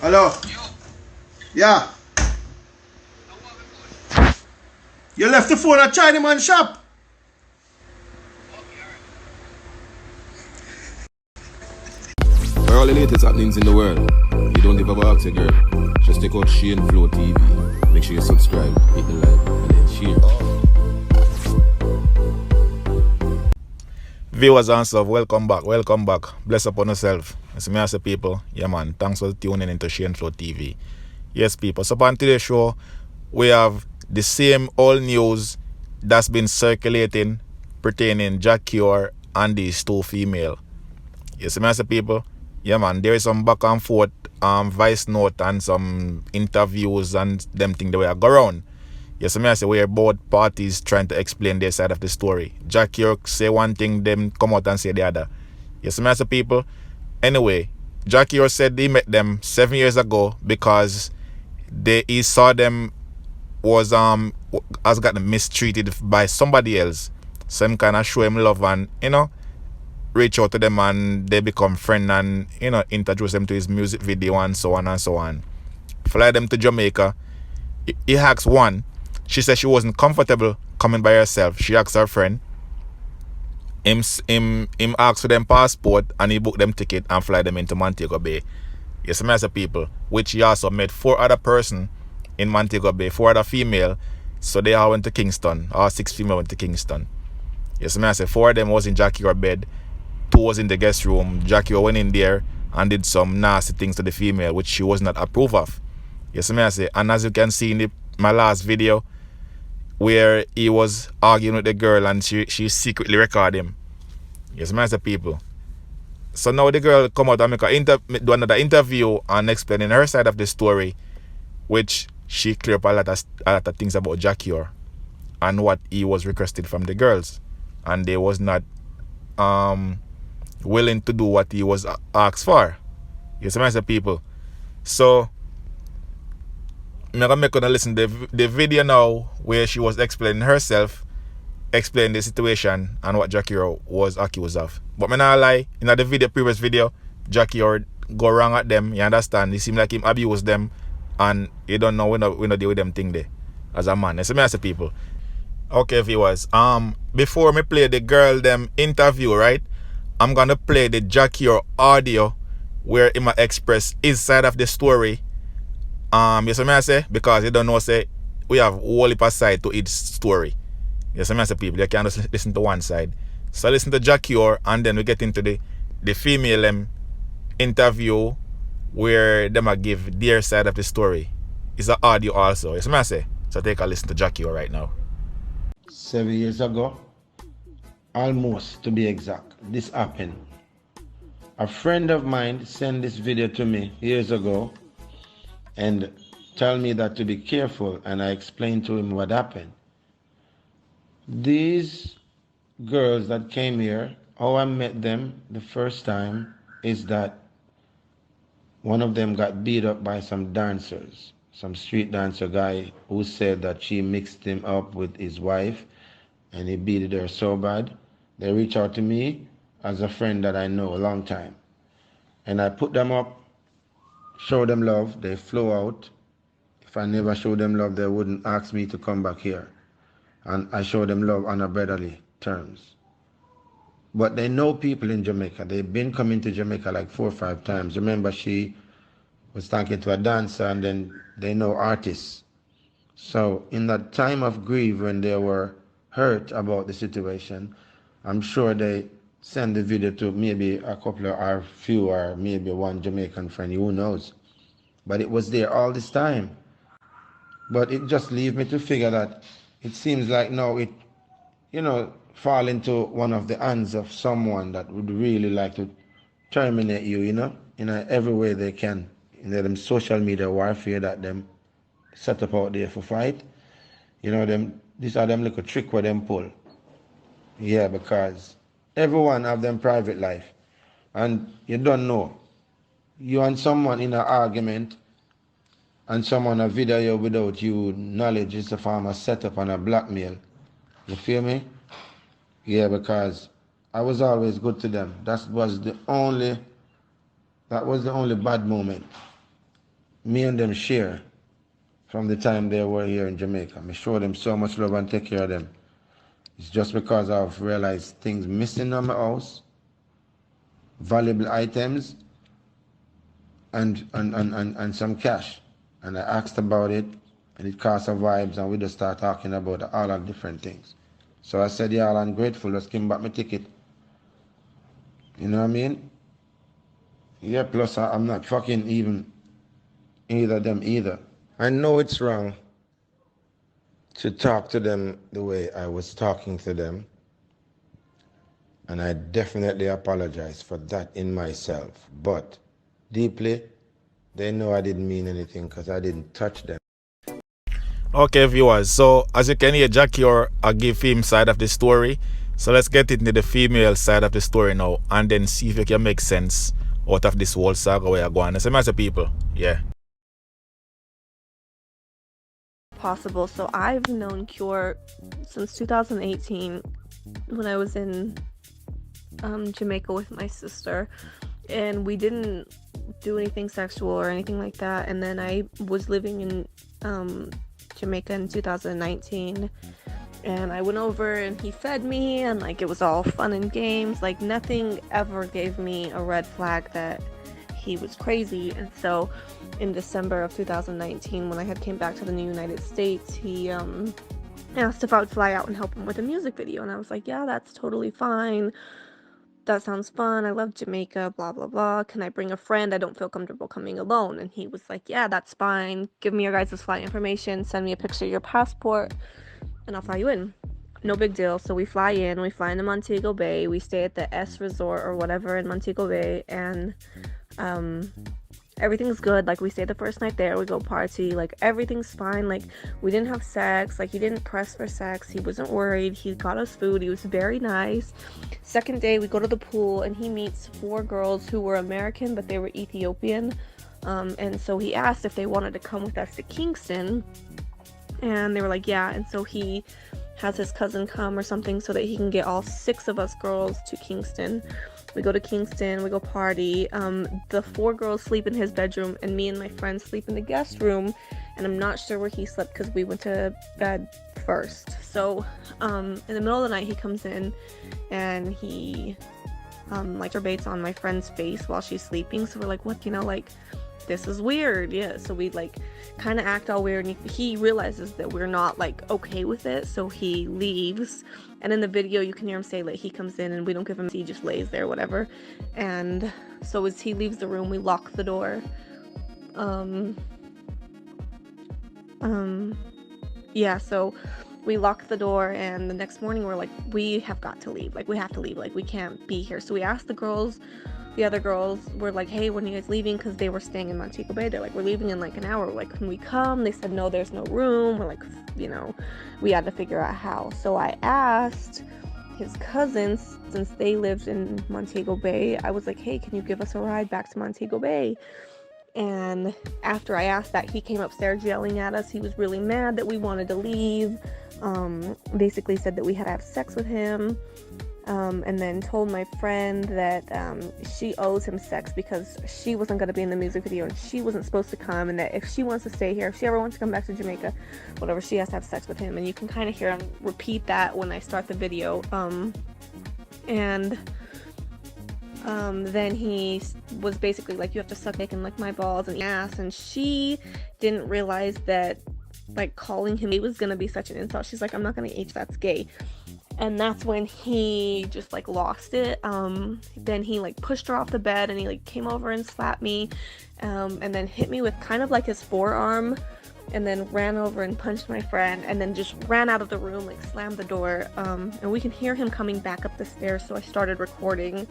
Hello? Yeah. You left the phone at Chinaman shop. For all the latest happenings in the world, you don't give up about your girl. Just take out Shane Flow TV. Make sure you subscribe, hit the like, and then share. Viewers and stuff, welcome back. Bless upon yourself. It's me as a people. Yeah man, thanks for tuning into Shane Flow TV. Yes people, so on today's show, we have the same old news that's been circulating pertaining Jack Cure and these two female. Yes me as a people. Yeah man, there is some back and forth voice note and some interviews and them thing the way I go around. Yes, I say where both parties trying to explain their side of the story. Jack York say one thing, them come out and say the other. Yes, I say people. Anyway, Jack York said he met them 7 years ago because he saw them was has gotten mistreated by somebody else. So him kind of show him love and reach out to them and they become friends and introduce them to his music video and so on and so on. Fly them to Jamaica. He asked one. She said she wasn't comfortable coming by herself. She asked her friend. Him asked for them passport and he booked them ticket and fly them into Montego Bay. Yes, I say people. Which he also met 4 other person in Montego Bay, 4 other female. So they all went to Kingston. All 6 female went to Kingston. Yes, I say 4 of them was in Jackie bed. 2 was in the guest room. Jackie went in there and did some nasty things to the female, which she was not approved of. Yes, I say. And as you can see in my last video, where he was arguing with the girl and she secretly recorded him. Yes, I say people. So now the girl come out and do another interview and explaining her side of the story, which she clear up a lot of things about Jackie and what he was requested from the girls, and they was not willing to do what he was asked for. Yes, I say people. So I'm gonna make her listen to the video now where she was explaining herself, explaining the situation and what Jackie was accused of. But me not lie, in the previous video, Jackie go wrong at them, you understand? It seemed like him abuse them and you don't know when I deal with them thing there as a man. That's me as a people. Okay viewers, before me play the girl them interview, right? I'm gonna play the Jackie audio where he might express his side of the story. Yes, I say, because you don't know, say, we have whole heap of side to each story. Yes, I say, people, you can't just listen to one side. So listen to Jack Cure, and then we get into the female interview where they might give their side of the story. It's an audio also. Yes, I say. So take a listen to Jack Cure right now. 7 years ago, almost to be exact, this happened. A friend of mine sent this video to me years ago and tell me that to be careful, and I explained to him what happened. These girls that came here, how I met them the first time is that one of them got beat up by some dancers, some street dancer guy who said that she mixed him up with his wife and he beat her so bad. They reached out to me as a friend that I know a long time, and I put them up, show them love, they flow out. If I never show them love, they wouldn't ask me to come back here. And I show them love on a brotherly terms. But they know people in Jamaica. They've been coming to Jamaica like 4 or 5 times. Remember, she was talking to a dancer, and then they know artists. So in that time of grief when they were hurt about the situation, I'm sure they send the video to maybe a couple or few or maybe one Jamaican friend, who knows. But it was there all this time. But it just leaves me to figure that it seems like now it, fall into one of the hands of someone that would really like to terminate you, in every way they can. In them social media warfare that them set up out there for fight. These are them little trick where them pull. Yeah, because everyone have them private life. And you don't know. You and someone in an argument and someone a video you without you knowledge is a form of setup and a blackmail. You feel me? Yeah, because I was always good to them. That was the only bad moment. me and them share from the time they were here in Jamaica. I show them so much love and take care of them. It's just because I've realized things missing on my house, valuable items, and some cash. And I asked about it, and it caused some vibes, and we just start talking about all of different things. So I said, y'all, I'm grateful. Just give me back my ticket. You know what I mean? Yeah, plus I'm not fucking even either of them either. I know it's wrong to talk to them the way I was talking to them. And I definitely apologize for that in myself. But deeply, they know I didn't mean anything because I didn't touch them. Okay, viewers, so as you can hear, Jackie or I give him side of the story. So let's get into the female side of the story now and then see if it can make sense out of this whole saga where you're going. As a people, yeah. Possible. So I've known Cure since 2018 when I was in Jamaica with my sister, and we didn't do anything sexual or anything like that. And then I was living in Jamaica in 2019, and I went over and he fed me, and like it was all fun and games. Like nothing ever gave me a red flag that he was crazy. And so in December of 2019, when I had came back to the United States, he asked if I would fly out and help him with a music video, and I was like, yeah, that's totally fine. That sounds fun. I love Jamaica, blah, blah, blah. Can I bring a friend? I don't feel comfortable coming alone. And he was like, yeah, that's fine. Give me your guys' flight information. Send me a picture of your passport, and I'll fly you in. No big deal. So we fly into Montego Bay. We stay at the S Resort or whatever in Montego Bay, and everything's good. Like we stay the first night there, we go party, like everything's fine. Like we didn't have sex, like he didn't press for sex, he wasn't worried, he got us food, he was very nice. Second day, we go to the pool and he meets 4 girls who were American but they were Ethiopian, and so he asked if they wanted to come with us to Kingston, and they were like yeah. And so he has his cousin come or something so that he can get all 6 of us girls to Kingston. We go to Kingston, we go party. The 4 girls sleep in his bedroom, and me and my friend sleep in the guest room, and I'm not sure where he slept because we went to bed first. So in the middle of the night, he comes in and he masturbates on my friend's face while she's sleeping. So we're like, what, like this is weird. Yeah, so we like kind of act all weird, and he realizes that we're not like okay with it, so he leaves. And in the video you can hear him say like he comes in and we don't give him, he just lays there, whatever. And so as he leaves the room, we lock the door. Yeah, so we lock the door, and the next morning we're like, we have got to leave, like we have to leave, like we can't be here. So we asked the other girls were like, hey, when are you guys leaving? Because they were staying in Montego Bay. They're like, we're leaving in like an hour. We're like, can we come? They said no, there's no room. We're like, we had to figure out how. So I asked his cousins, since they lived in Montego Bay, I was like, hey, can you give us a ride back to Montego Bay? And after I asked that, he came upstairs yelling at us. He was really mad that we wanted to leave. Basically said that we had to have sex with him. And then told my friend that she owes him sex because she wasn't going to be in the music video and she wasn't supposed to come, and that if she wants to stay here, if she ever wants to come back to Jamaica, whatever, she has to have sex with him. And you can kind of hear him repeat that when I start the video. Then he was basically like, you have to suck dick and lick my balls and ass, and she didn't realize that like calling him gay was going to be such an insult. She's like, I'm not going to H, that's gay. And that's when he just like lost it. Then he like pushed her off the bed, and he like came over and slapped me, and then hit me with kind of like his forearm, and then ran over and punched my friend, and then just ran out of the room, like slammed the door. And we can hear him coming back up the stairs, so I started recording,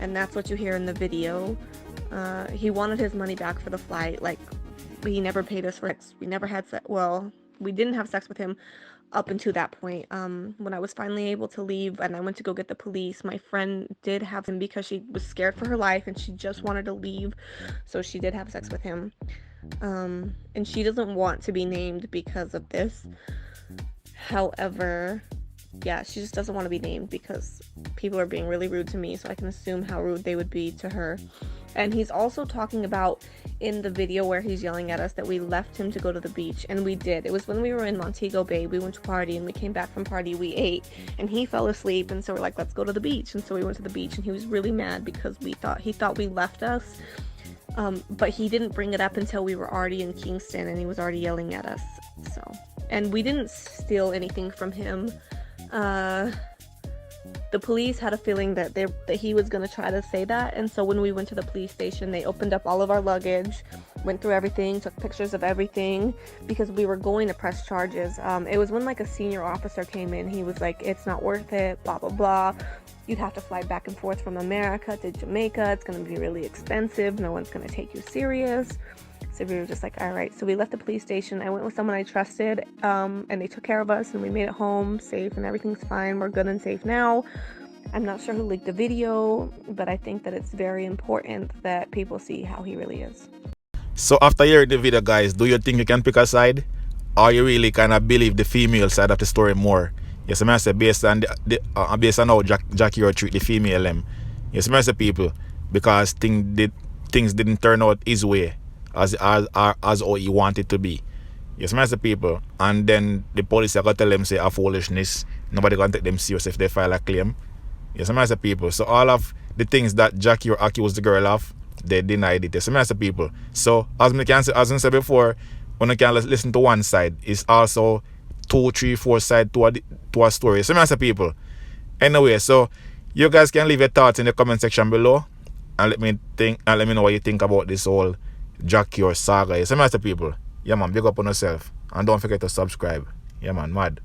and that's what you hear in the video. He wanted his money back for the flight. Like, he never paid us for sex. We never had sex. Well, we didn't have sex with him up until that point. When I was finally able to leave and I went to go get the police, my friend did have him because she was scared for her life and she just wanted to leave, so she did have sex with him. And she doesn't want to be named because of this. However, yeah, she just doesn't want to be named because people are being really rude to me, so I can assume how rude they would be to her. And he's also talking about in the video where he's yelling at us that we left him to go to the beach, and we did. It was when we were in Montego Bay. We went to party, and we came back from party, we ate, and he fell asleep, and so we're like, let's go to the beach. And so we went to the beach, and he was really mad because he thought we left us. But he didn't bring it up until we were already in Kingston, and he was already yelling at us. So, and we didn't steal anything from him. The police had a feeling that he was going to try to say that, and so when we went to the police station, they opened up all of our luggage, went through everything, took pictures of everything, because we were going to press charges. It was when like a senior officer came in. He was like, it's not worth it, blah blah blah, you'd have to fly back and forth from America to Jamaica, it's going to be really expensive, no one's going to take you serious. So we were just like, all right. So we left the police station. I went with someone I trusted, and they took care of us, and we made it home safe, and everything's fine. We're good and safe now. I'm not sure who leaked the video, but I think that it's very important that people see how he really is. So after hearing the video, guys, do you think you can pick a side? Or you really kind of believe the female side of the story more? Yes, I say based on based on how Jackie or treat the female them. Yes, I say people, because things didn't turn out his way as how he wanted to be. Yes, I say people, and then the police are gonna tell them say a foolishness. Nobody gonna take them serious if they file a claim. Yes, I say people. So all of the things that Jackie or accused the girl of, they denied it. Yes, I say people. So as I said before, when you can listen to one side, it's also 2, 3, 4 sides to a story. So I say people. Anyway, so you guys can leave your thoughts in the comment section below, and let me know what you think about this whole Jackie or saga. Yes, I say people. Yeah man, big up on yourself, and don't forget to subscribe. Yeah man, mad.